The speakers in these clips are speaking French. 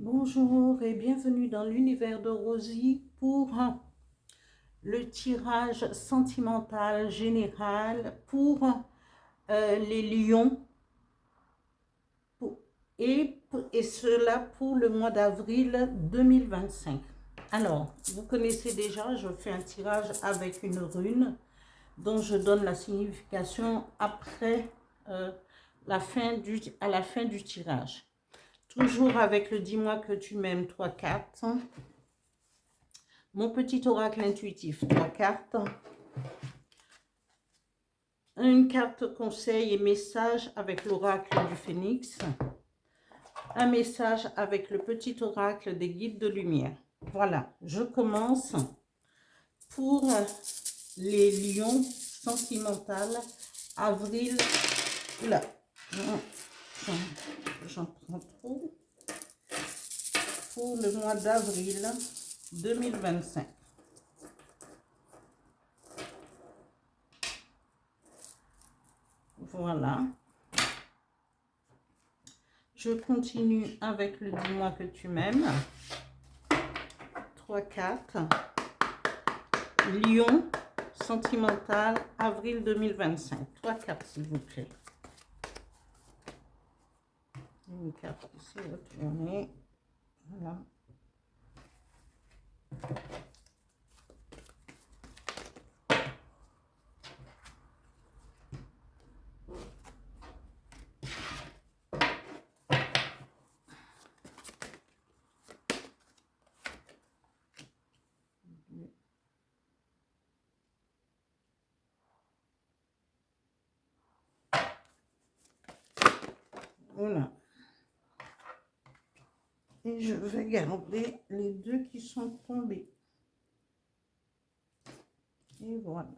Bonjour et bienvenue dans l'univers de Rosie pour le tirage sentimental général pour les lions et cela pour le mois d'avril 2025. Alors, vous connaissez déjà, je fais un tirage avec une rune dont je donne la signification après à la fin du tirage. Toujours avec le dis-moi que tu m'aimes, 3 cartes. Mon petit oracle intuitif, 3 cartes. Une carte conseil et message avec l'oracle du phénix. Un message avec le petit oracle des guides de lumière. Voilà, je commence pour les lions sentimentales, avril. Là, j'en prends trop. Pour le mois d'avril 2025. Voilà. Je continue avec le dis-moi que tu m'aimes. 3 cartes. Lion sentimental, avril 2025. 3 cartes, s'il vous plaît. Une carte ici, retournée. Voilà. Voilà. Et je vais garder les deux qui sont tombés. Et voilà.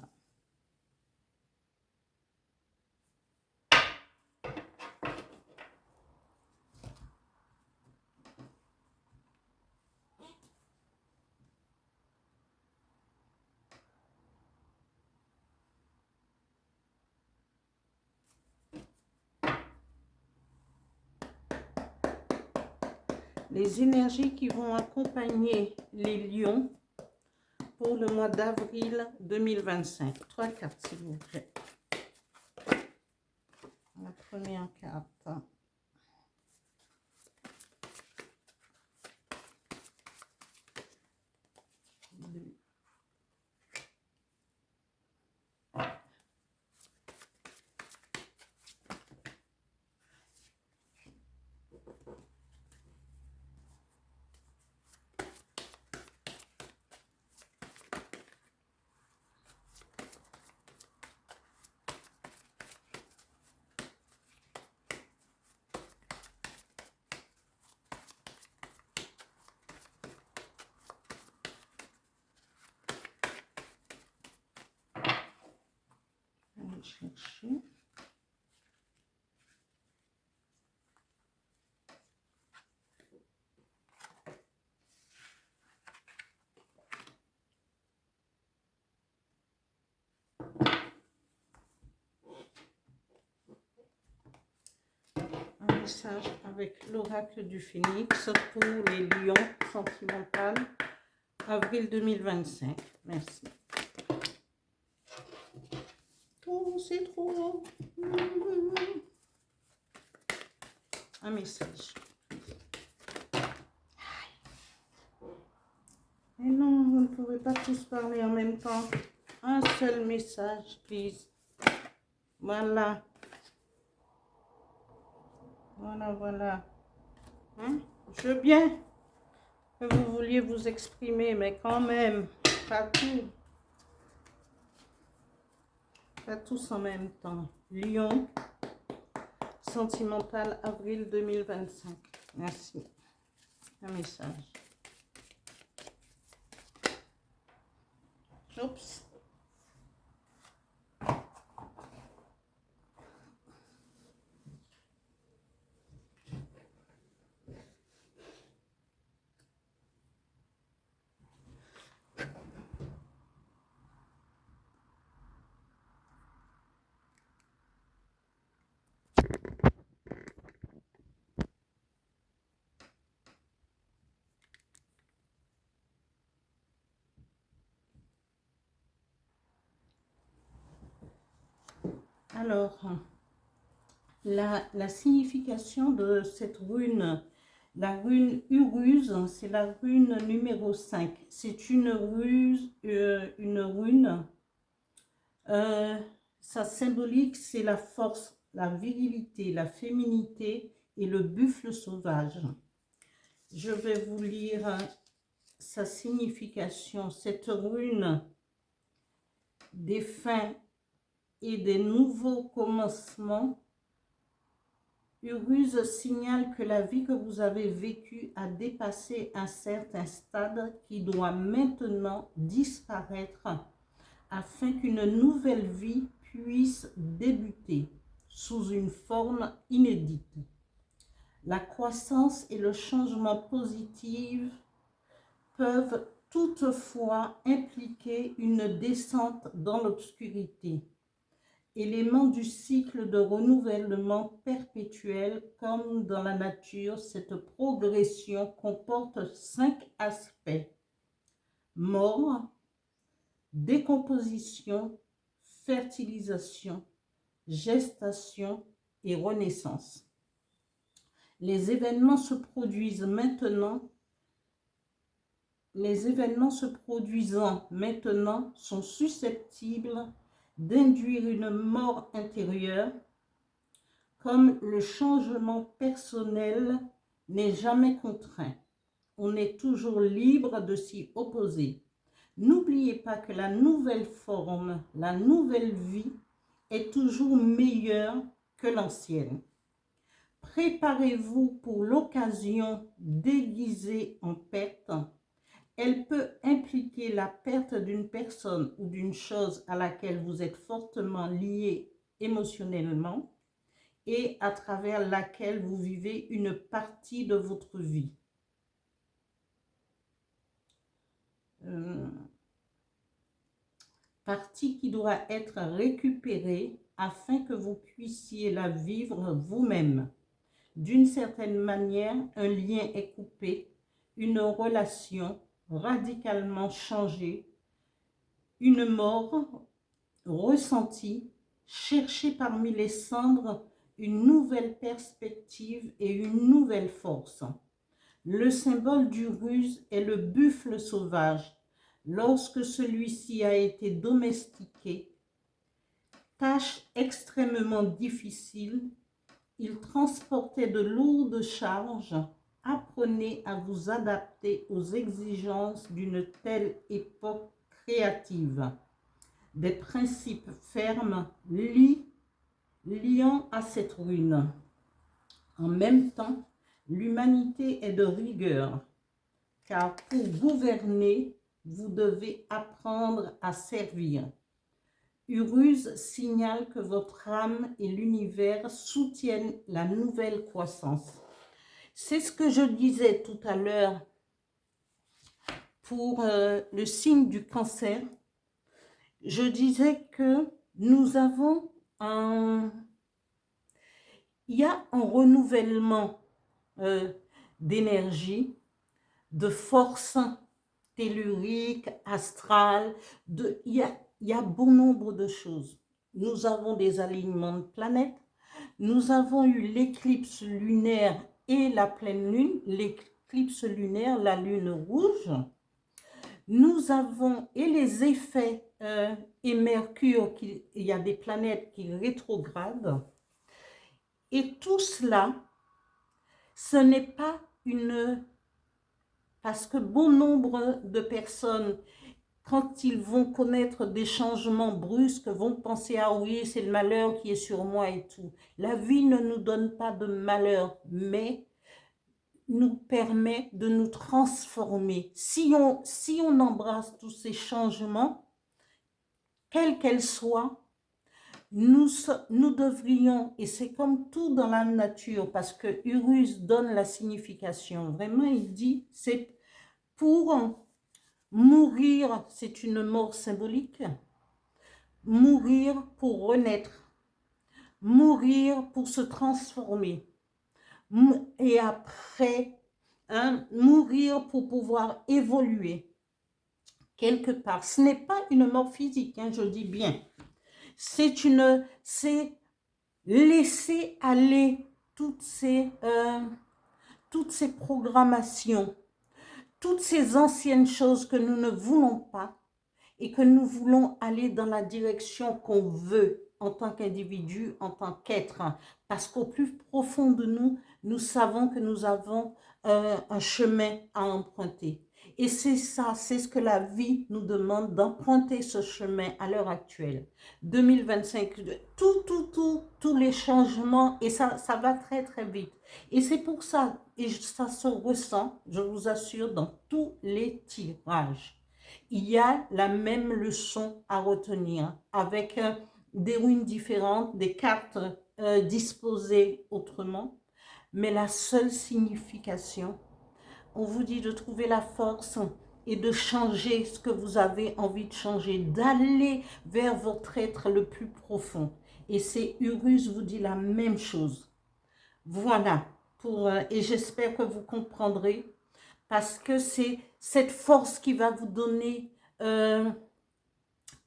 Les énergies qui vont accompagner les lions pour le mois d'avril 2025. 3 cartes, s'il vous plaît. La première carte. Deux. Allez chercher. Un message avec l'oracle du phénix pour les lions sentimentales, avril 2025. Merci. Oh, c'est trop. Un message. Et non, vous ne pouvez pas tous parler en même temps. Un seul message, please. Voilà. Voilà, voilà. Hein? Je veux bien que vous vouliez vous exprimer, mais quand même, pas tout. Pas tous en même temps. Lion, sentimental, avril 2025. Merci. Un message. Oups. Alors, la signification de cette rune, la rune Uruz, c'est la rune numéro 5. C'est une rune, sa symbolique, c'est la force, la virilité, la féminité et le buffle sauvage. Je vais vous lire sa signification. Cette rune des fins et des nouveaux commencements, Uruz signale que la vie que vous avez vécue a dépassé un certain stade qui doit maintenant disparaître afin qu'une nouvelle vie puisse débuter sous une forme inédite. La croissance et le changement positif peuvent toutefois impliquer une descente dans l'obscurité, élément du cycle de renouvellement perpétuel. Comme dans la nature, cette progression comporte 5 aspects: mort, décomposition, fertilisation, gestation et renaissance. Les événements se produisant maintenant sont susceptibles d'induire une mort intérieure, comme le changement personnel n'est jamais contraint. On est toujours libre de s'y opposer. N'oubliez pas que la nouvelle forme, la nouvelle vie est toujours meilleure que l'ancienne. Préparez-vous pour l'occasion déguisée en perte. Elle peut impliquer la perte d'une personne ou d'une chose à laquelle vous êtes fortement lié émotionnellement et à travers laquelle vous vivez une partie de votre vie. Partie qui doit être récupérée afin que vous puissiez la vivre vous-même. D'une certaine manière, un lien est coupé, une relation radicalement changée, une mort ressentie, cherchez parmi les cendres une nouvelle perspective et une nouvelle force. Le symbole du ruse est le buffle sauvage. Lorsque celui-ci a été domestiqué, tâche extrêmement difficile, il transportait de lourdes charges. Apprenez à vous adapter aux exigences d'une telle époque créative. Des principes fermes liant à cette rune. En même temps, l'humanité est de rigueur, car pour gouverner, vous devez apprendre à servir. Uruz signale que votre âme et l'univers soutiennent la nouvelle croissance. C'est ce que je disais tout à l'heure pour le signe du cancer. Je disais que nous avons il y a un renouvellement d'énergie, de force tellurique, astrale, il y a bon nombre de choses. Nous avons des alignements de planètes, nous avons eu l'éclipse lunaire et la pleine lune, l'éclipse lunaire, la lune rouge. Nous avons, et les effets, et Mercure, il y a des planètes qui rétrogradent. Et tout cela, ce n'est pas une... Parce que bon nombre de personnes, quand ils vont connaître des changements brusques, vont penser « Ah oui, c'est le malheur qui est sur moi et tout ». La vie ne nous donne pas de malheur, mais nous permet de nous transformer. Si on embrasse tous ces changements, quels qu'elles soient, nous devrions, et c'est comme tout dans la nature, parce que Uruz donne la signification, vraiment il dit, c'est pour mourir, c'est une mort symbolique, mourir pour renaître, mourir pour se transformer, et après, mourir pour pouvoir évoluer quelque part. Ce n'est pas une mort physique, je dis bien. C'est Laissez aller toutes ces programmations, toutes ces anciennes choses que nous ne voulons pas et que nous voulons aller dans la direction qu'on veut en tant qu'individu, en tant qu'être. Parce qu'au plus profond de nous, nous savons que nous avons un chemin à emprunter. Et c'est ça, c'est ce que la vie nous demande, d'emprunter ce chemin à l'heure actuelle. 2025, tous les changements, et ça va très très vite. Et c'est pour ça, et ça se ressent, je vous assure, dans tous les tirages. Il y a la même leçon à retenir, avec des runes différentes, des cartes disposées autrement, mais la seule signification, on vous dit de trouver la force et de changer ce que vous avez envie de changer, d'aller vers votre être le plus profond. Et c'est Urus vous dit la même chose. Voilà, et j'espère que vous comprendrez, parce que c'est cette force qui va vous donner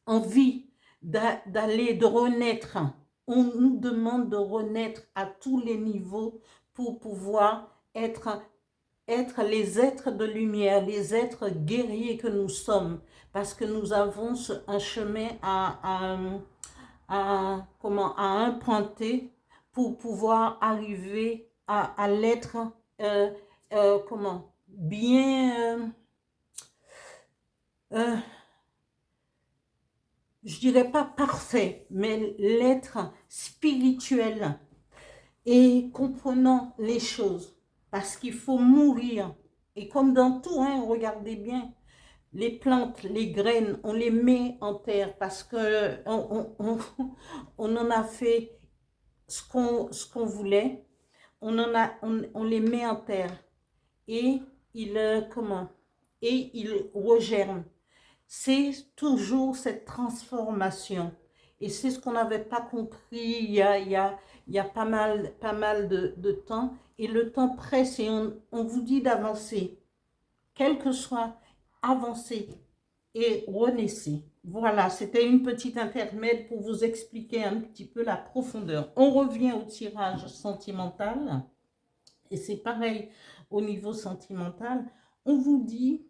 envie d'aller, de renaître. On nous demande de renaître à tous les niveaux pour pouvoir être les êtres de lumière, les êtres guerriers que nous sommes, parce que nous avons un chemin à emprunter pour pouvoir arriver à l'être bien, je dirais pas parfait, mais l'être spirituel et comprenant les choses, parce qu'il faut mourir. Et comme dans tout, hein, regardez bien, les plantes, les graines, on les met en terre parce que on en a fait ce qu'on voulait, on les met en terre et ils regerment. C'est toujours cette transformation. Et c'est ce qu'on n'avait pas compris il y a pas mal de temps. Et le temps presse et on vous dit d'avancer. Quel que soit, avancez et renaissez. Voilà, c'était une petite intermède pour vous expliquer un petit peu la profondeur. On revient au tirage sentimental. Et c'est pareil au niveau sentimental. On vous dit,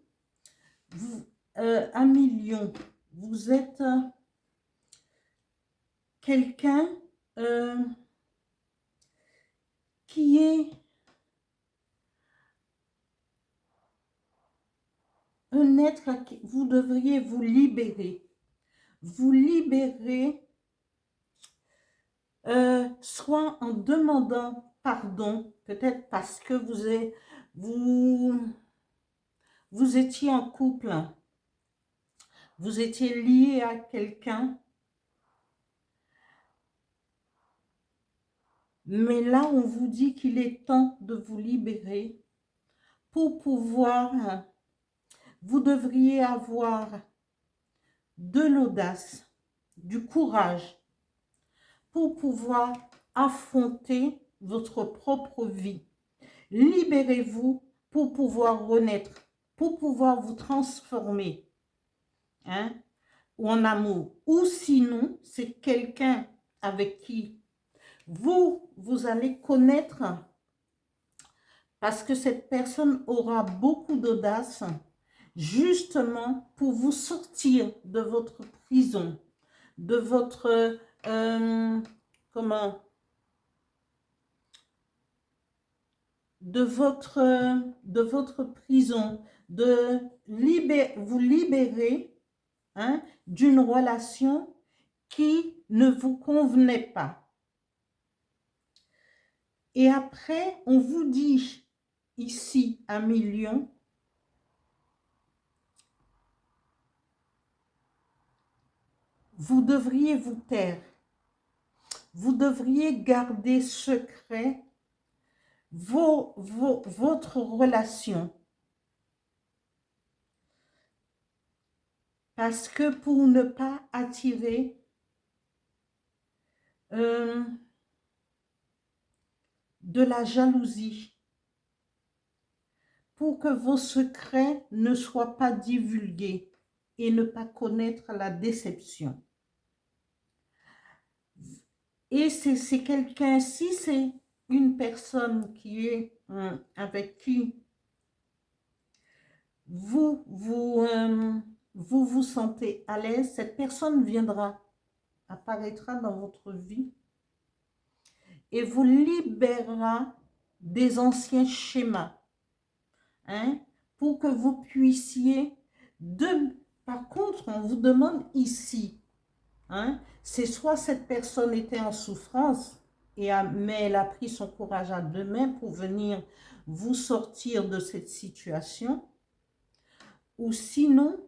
un million, vous êtes quelqu'un qui est un être, vous devriez vous libérer. Vous libérer, soit en demandant pardon, peut-être parce que vous étiez en couple, vous étiez lié à quelqu'un, mais là on vous dit qu'il est temps de vous libérer pour pouvoir, vous devriez avoir de l'audace, du courage pour pouvoir affronter votre propre vie. Libérez-vous pour pouvoir renaître, pour pouvoir vous transformer, hein, ou en amour. Ou sinon, c'est quelqu'un avec qui vous allez connaître, parce que cette personne aura beaucoup d'audace, justement pour vous sortir de votre prison, de votre, de votre prison, de vous libérer, hein, d'une relation qui ne vous convenait pas. Et après, on vous dit ici 1 million, vous devriez vous taire. Vous devriez garder secret votre relation. Parce que pour ne pas attirer de la jalousie, pour que vos secrets ne soient pas divulgués et ne pas connaître la déception. Et c'est quelqu'un, si c'est une personne qui est avec qui vous vous sentez à l'aise, cette personne viendra, apparaîtra dans votre vie et vous libérera des anciens schémas, hein, pour que vous puissiez, par contre, on vous demande ici, hein, c'est soit cette personne était en souffrance, mais elle a pris son courage à deux mains pour venir vous sortir de cette situation, ou sinon,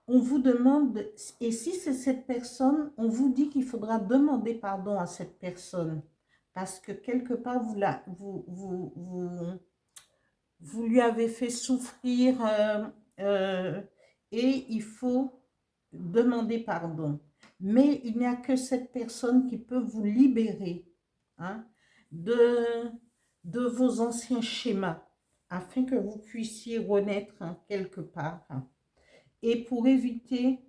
on vous demande, et si c'est cette personne, on vous dit qu'il faudra demander pardon à cette personne, parce que quelque part, vous lui avez fait souffrir et il faut demander pardon. Mais il n'y a que cette personne qui peut vous libérer, hein, de vos anciens schémas, afin que vous puissiez renaître quelque part. Et pour éviter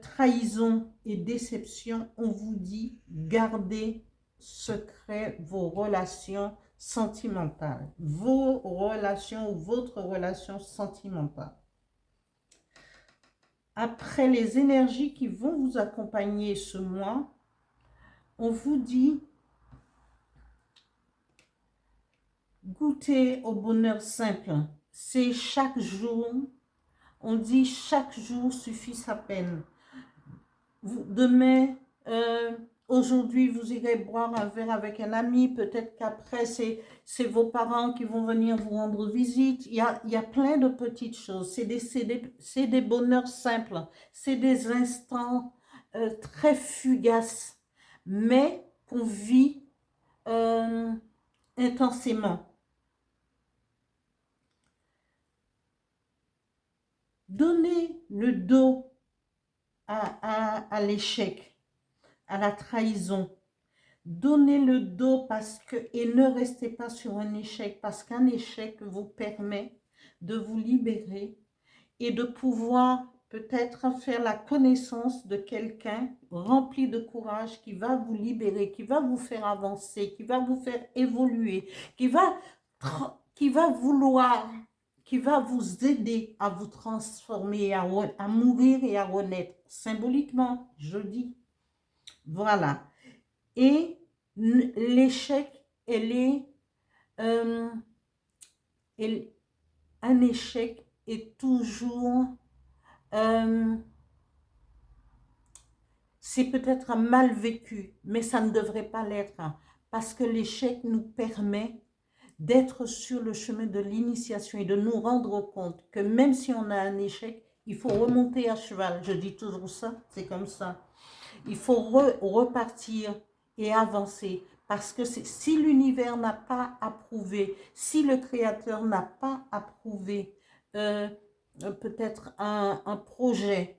trahison et déception, on vous dit gardez secret vos relations sentimentales, vos relations ou votre relation sentimentale. Après les énergies qui vont vous accompagner ce mois, on vous dit goûtez au bonheur simple. C'est chaque jour, on dit chaque jour suffit sa peine. Demain, aujourd'hui, vous irez boire un verre avec un ami. Peut-être qu'après, c'est vos parents qui vont venir vous rendre visite. Il y a plein de petites choses. C'est des bonheurs simples. C'est des instants très fugaces, mais qu'on vit intensément. Donnez le dos à l'échec, à la trahison. Donnez le dos et ne restez pas sur un échec, parce qu'un échec vous permet de vous libérer et de pouvoir peut-être faire la connaissance de quelqu'un rempli de courage qui va vous libérer, qui va vous faire avancer, qui va vous faire évoluer, qui va vous aider à vous transformer, à mourir et à renaître. Symboliquement, je dis. Voilà. Et l'échec, un échec est toujours, c'est peut-être mal vécu, mais ça ne devrait pas l'être, parce que l'échec nous permet d'être sur le chemin de l'initiation et de nous rendre compte que même si on a un échec, il faut remonter à cheval. Je dis toujours ça, c'est comme ça. Il faut repartir et avancer, parce que si l'univers n'a pas approuvé, si le Créateur n'a pas approuvé peut-être un projet,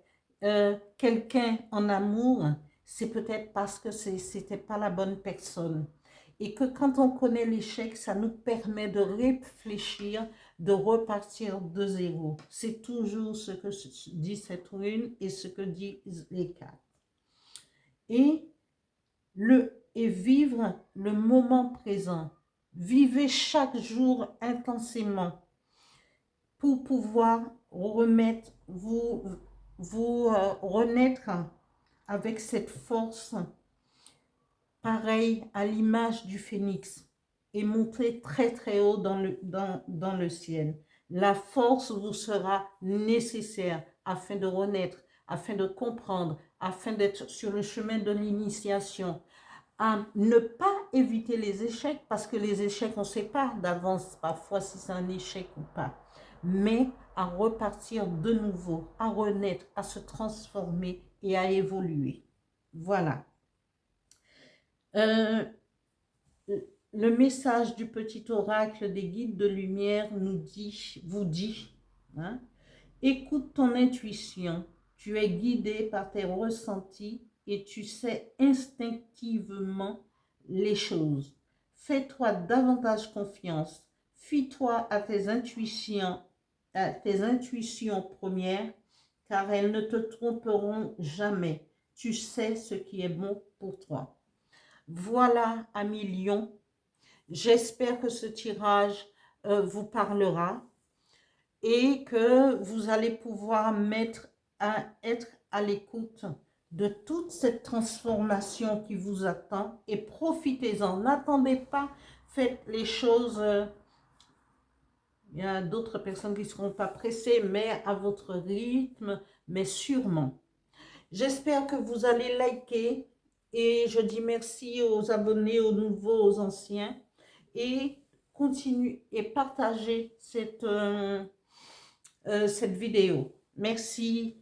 quelqu'un en amour, c'est peut-être parce que c'était pas la bonne personne. Et que quand on connaît l'échec, ça nous permet de réfléchir, de repartir de zéro. C'est toujours ce que dit cette rune et ce que disent les cartes. Et vivre le moment présent. Vivez chaque jour intensément pour pouvoir renaître avec cette force pareille à l'image du phénix et monter très très haut dans le ciel. La force vous sera nécessaire afin de renaître, afin de comprendre, afin d'être sur le chemin de l'initiation, à ne pas éviter les échecs, parce que les échecs, on ne sait pas d'avance parfois si c'est un échec ou pas, mais à repartir de nouveau, à renaître, à se transformer et à évoluer. Voilà. Le message du petit oracle des guides de lumière vous dit, hein, écoute ton intuition, tu es guidé par tes ressentis et tu sais instinctivement les choses. Fais-toi davantage confiance, fie-toi à tes intuitions premières, car elles ne te tromperont jamais. tu sais ce qui est bon pour toi. Voilà, amis Lion. J'espère que ce tirage vous parlera et que vous allez pouvoir être à l'écoute de toute cette transformation qui vous attend et profitez-en. N'attendez pas, faites les choses. Il y a d'autres personnes qui ne seront pas pressées, mais à votre rythme, mais sûrement. J'espère que vous allez liker et je dis merci aux abonnés, aux nouveaux, aux anciens et continuez et partagez cette vidéo. Merci.